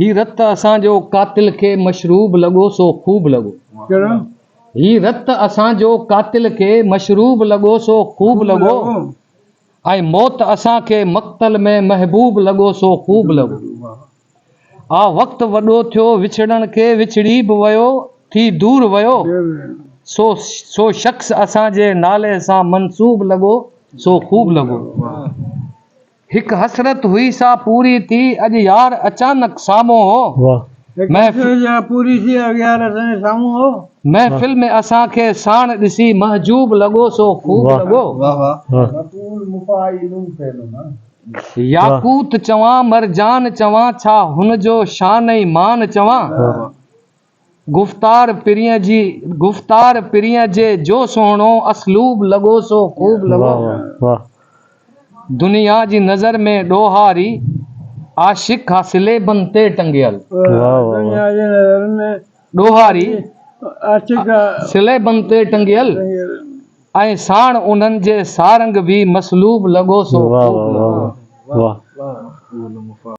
ही रत असांजो कातिल के मशरूब लगो सो खूब लगो। ही रत असांजो कातिल के मशरूब लगो सो खूब लगो। ऐं मौत असांखे मक़्तल में महबूब लगो सो खूब लगो। आ वक़्तु वॾो थियो विछड़ण खे विछड़ी बि वियो थी दूर वियो। सो शख़्स असांजे नाले सां मनसूब लगो सो खूब लगो। हिक हसरत हुई सा पूरी थी अॼु यार अचानक साम्हूं हो। पूरी थी यार असांजे साम्हूं हो। महफ़िल में असांखे साण ॾिसी महजूब लगो सो खूब लगो। याकूत चवां मरजान चवां छा हुन जो शान ई मान चवां। गुफ्तार पिरीअ जे जो सुहिणो असलूब लगो सो खूब लगो। दुनिया जी नज़र में ॾोहारी आशिक हा सिलेबन ते टंगियल। ॾोहारी सिलेबन ते टंगियल ऐं साण उन्हनि जे सारंग बि मसलूब लगो सो खूब लगो।